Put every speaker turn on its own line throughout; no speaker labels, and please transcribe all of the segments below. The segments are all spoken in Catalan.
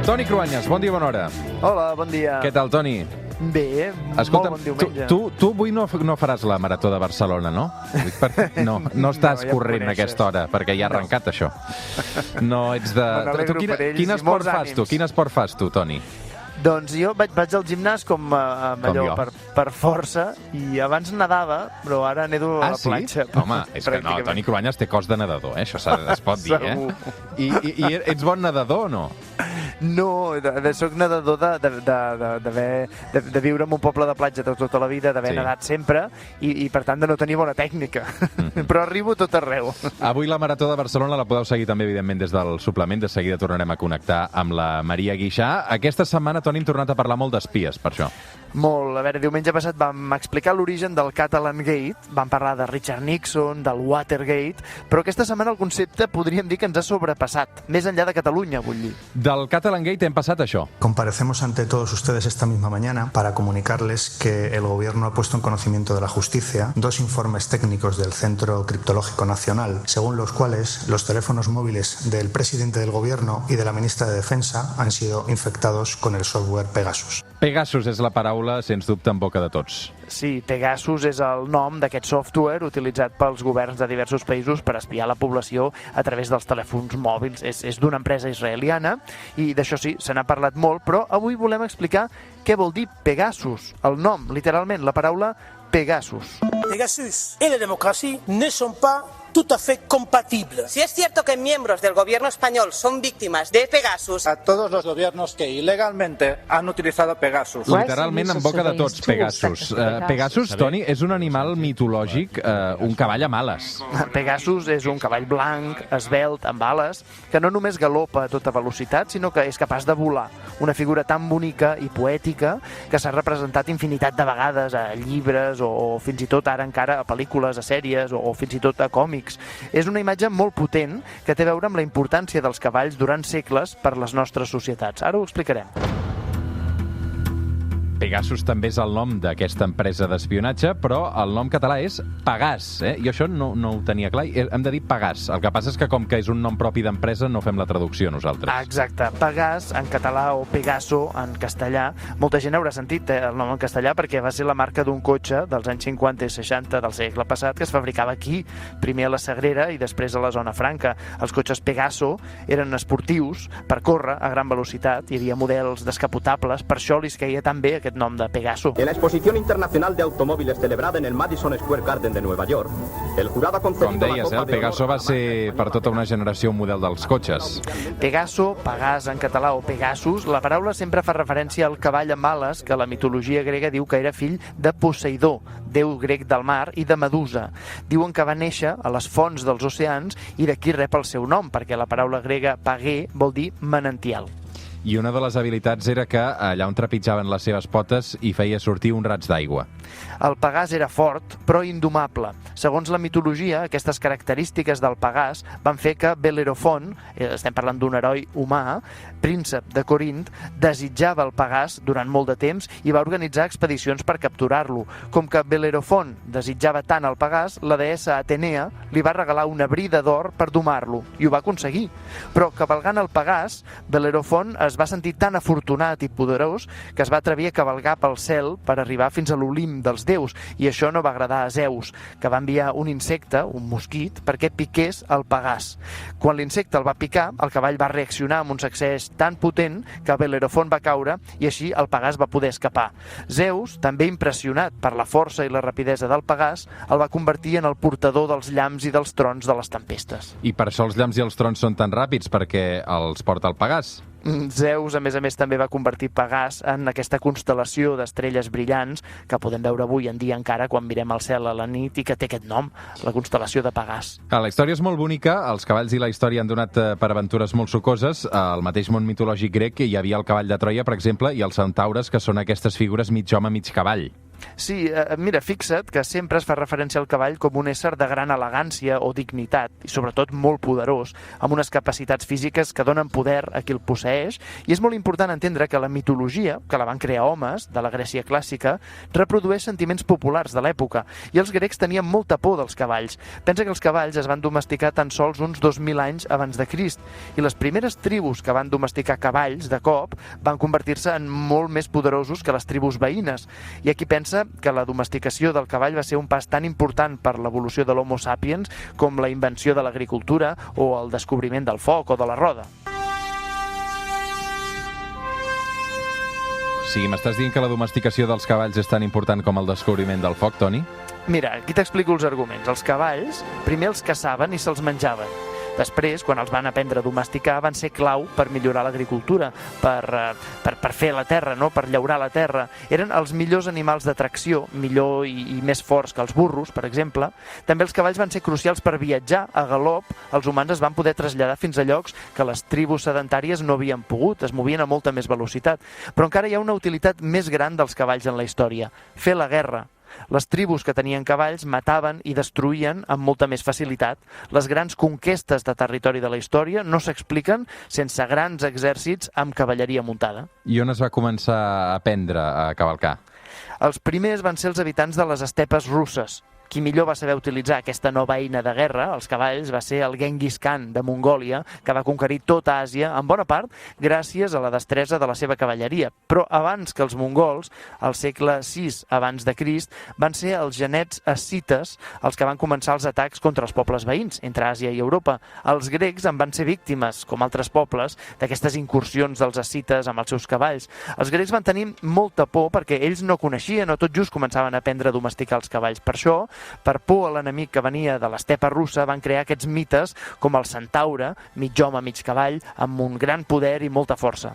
Toni Cruanyes, bon dia, bona hora.
Hola, bon dia.
Què tal, Toni?
Bé,
Escolta,
molt bon diumenge.
tu avui no faràs la Marató de Barcelona, no? No estàs
ja
corrent a
coneixes.
aquesta hora, perquè ja ha arrencat això. No ets de...
Me n'alegro per ells
Quin
i
esport
molts
fas tu?
ànims.
Quin esport fas tu, Toni?
Doncs jo vaig al gimnàs com allò
jo.
per força i abans nedava, però ara nedo a la platja.
Home, és que no, Toni Cruanyes té cos de nedador, eh? Això es pot dir, eh?
Segur.
I ets bon nedador o no?
No, soc nedador de viure en un poble de platja tota la vida, d'haver nedat sempre i per tant de no tenir bona tècnica. Però arribo tot arreu.
Avui la Marató de Barcelona la podeu seguir també, evidentment, des del suplement. De seguida tornarem a connectar amb la Maria Guixà. Aquesta setmana, Toni, hem tornat a parlar molt d'espies, per això.
Molt. A veure, diumenge passat vam explicar l'origen del Catalan Gate, vam parlar de Richard Nixon, del Watergate, però aquesta setmana el concepte podríem dir que ens ha sobrepassat, més enllà de Catalunya, vull dir.
Del Catalan Gate hem passat això.
Comparecemos ante todos ustedes esta misma mañana para comunicarles que el Gobierno ha puesto en conocimiento de la justicia 2 informes técnicos del Centro Criptológico Nacional, según los cuales los teléfonos móviles del presidente del Gobierno y de la ministra de Defensa han sido infectados con el software Pegasus.
Pegasus és la paraula, sens dubte, en boca de tots.
Sí, Pegasus és el nom d'aquest software utilitzat pels governs de diversos països per espiar la població a través dels telèfons mòbils. És d'una empresa israeliana i d'això sí, se n'ha parlat molt, però avui volem explicar què vol dir Pegasus. El nom, literalment, la paraula Pegasus.
Pegasus y la democracia no son pas tout à fait compatibles.
Si es cierto que miembros del gobierno español son víctimas de Pegasus,
a todos los gobiernos que ilegalmente han utilizado Pegasus.
Literalment en boca de tots, Pegasus. Pegasus, Toni, és un animal mitològic, un cavall amb ales.
Pegasus és un cavall blanc, esvelt, amb ales, que no només galopa a tota velocitat, sinó que és capaç de volar. Una figura tan bonica i poètica que s'ha representat infinitat de vegades a llibres o fins i tot ara encara a pel·lícules, a sèries o fins i tot a còmics. És una imatge molt potent que té a veure amb la importància dels cavalls durant segles per les nostres societats. Ara ho explicarem.
Pegasus també és el nom d'aquesta empresa d'espionatge, però el nom català és Pegàs, eh? Jo això no ho tenia clar. Hem de dir Pegàs. El que passa és que com que és un nom propi d'empresa no fem la traducció nosaltres.
Exacte. Pegàs en català o Pegaso en castellà. Molta gent haurà sentit el nom en castellà perquè va ser la marca d'un cotxe dels anys 50 i 60 del segle passat que es fabricava aquí, primer a la Sagrera i després a la Zona Franca. Els cotxes Pegaso eren esportius per córrer a gran velocitat. Hi havia models descapotables, per això li queia tan bé aquest nom de Pegaso.
En la Exposición Internacional de Automóviles celebrada en el Madison Square Garden de Nueva York, el jurado ha concedido
Com deies, el Pegaso va ser per tota una generació un model dels cotxes.
Pegaso, Pegàs en català o Pegasus, la paraula sempre fa referència al cavall amb ales que la mitologia grega diu que era fill de Poseidó, déu grec del mar, i de Medusa. Diuen que va néixer a les fonts dels oceans i d'aquí rep el seu nom, perquè la paraula grega pagé vol dir manantial.
I una de les habilitats era que allà on trepitjaven les seves potes hi feia sortir un raig d'aigua.
El Pegàs era fort, però indomable. Segons la mitologia, aquestes característiques del Pegàs van fer que Bel·lerofont, estem parlant d'un heroi humà, príncep de Corint, desitjava el Pegàs durant molt de temps i va organitzar expedicions per capturar-lo. Com que Bel·lerofont desitjava tant el Pegàs, la deessa Atenea li va regalar una brida d'or per domar-lo, i ho va aconseguir. Però cavalgant el Pegàs, Bel·lerofont es va sentir tan afortunat i poderós que es va atrevir a cavalgar pel cel per arribar fins a l'Olimp dels déus, i això no va agradar a Zeus, que va enviar un insecte, un mosquit, perquè piqués el Pegàs. Quan l'insecte el va picar, el cavall va reaccionar amb un sacsejament tan potent que Bel·lerofont va caure i així el Pegàs va poder escapar. Zeus, també impressionat per la força i la rapidesa del Pegàs, el va convertir en el portador dels llamps i dels trons de les tempestes.
I per això els llamps i els trons són tan ràpids, perquè els porta el Pegàs.
Zeus, a més, també va convertir Pegàs en aquesta constel·lació d'estrelles brillants que podem veure avui en dia encara quan mirem al cel a la nit i que té aquest nom, la constel·lació de Pegàs.
La història és molt bonica, els cavalls i la història han donat per aventures molt sucoses. Al mateix món mitològic grec hi havia el cavall de Troia, per exemple, i els centaures, que són aquestes figures mig home, mig cavall.
Sí, mira, fixa't que sempre es fa referència al cavall com un ésser de gran elegància o dignitat, i sobretot molt poderós, amb unes capacitats físiques que donen poder a qui el posseeix, i és molt important entendre que la mitologia, que la van crear homes, de la Grècia clàssica, reprodueix sentiments populars de l'època, i els grecs tenien molta por dels cavalls. Pensa que els cavalls es van domesticar tan sols uns 2.000 anys abans de Crist, i les primeres tribus que van domesticar cavalls de cop van convertir-se en molt més poderosos que les tribus veïnes. I aquí pensa que la domesticació del cavall va ser un pas tan important per l'evolució de l'Homo sapiens com la invenció de l'agricultura o el descobriment del foc o de la roda.
O sigui, m'estàs dient que la domesticació dels cavalls és tan important com el descobriment del foc, Toni?
Mira, aquí t'explico els arguments. Els cavalls primer els caçaven i se'ls menjaven. Després, quan els van aprendre a domesticar, van ser clau per millorar l'agricultura, per fer la terra, no? Per llaurar la terra. Eren els millors animals de tracció, millor i més forts que els burros, per exemple. També els cavalls van ser crucials per viatjar a galop. Els humans es van poder traslladar fins a llocs que les tribus sedentàries no havien pogut, es movien a molta més velocitat. Però encara hi ha una utilitat més gran dels cavalls en la història: fer la guerra. Les tribus que tenien cavalls mataven i destruïen amb molta més facilitat. Les grans conquestes de territori de la història no s'expliquen sense grans exèrcits amb cavalleria muntada.
I on es va començar a aprendre a cavalcar?
Els primers van ser els habitants de les estepes russes. Qui millor va saber utilitzar aquesta nova eina de guerra, els cavalls, va ser el Genghis Khan de Mongòlia, que va conquerir tota Àsia, en bona part gràcies a la destresa de la seva cavalleria. Però abans que els mongols, al segle VI abans de Crist, van ser els genets escites els que van començar els atacs contra els pobles veïns, entre Àsia i Europa. Els grecs en van ser víctimes, com altres pobles, d'aquestes incursions dels escites amb els seus cavalls. Els grecs van tenir molta por perquè ells no coneixien o tot just començaven a aprendre a domesticar els cavalls. Per això, per por a l'enemic que venia de l'estepa russa, van crear aquests mites com el centaure, mig home, mig cavall, amb un gran poder i molta força.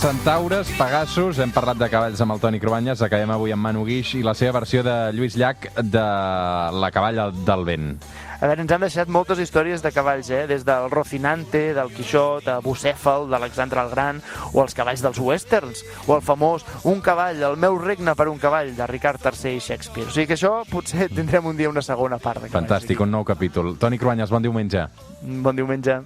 Centaures, Pegasus, hem parlat de cavalls amb el Toni Cruanyes, acabem avui amb Manu Guix i la seva versió de Lluís Llach de La cavalla del vent.
A veure, ens han deixat moltes històries de cavalls, des del Rocinante, del Quixot, de Bucèfal, d'Alexandre el Gran, o els cavalls dels westerns, o el famós Un cavall, el meu regne per un cavall, de Ricard III i Shakespeare. O sigui que això potser tindrem un dia una segona part.
Fantàstic, un nou capítol. Toni Cruanyes, bon diumenge.
Bon diumenge.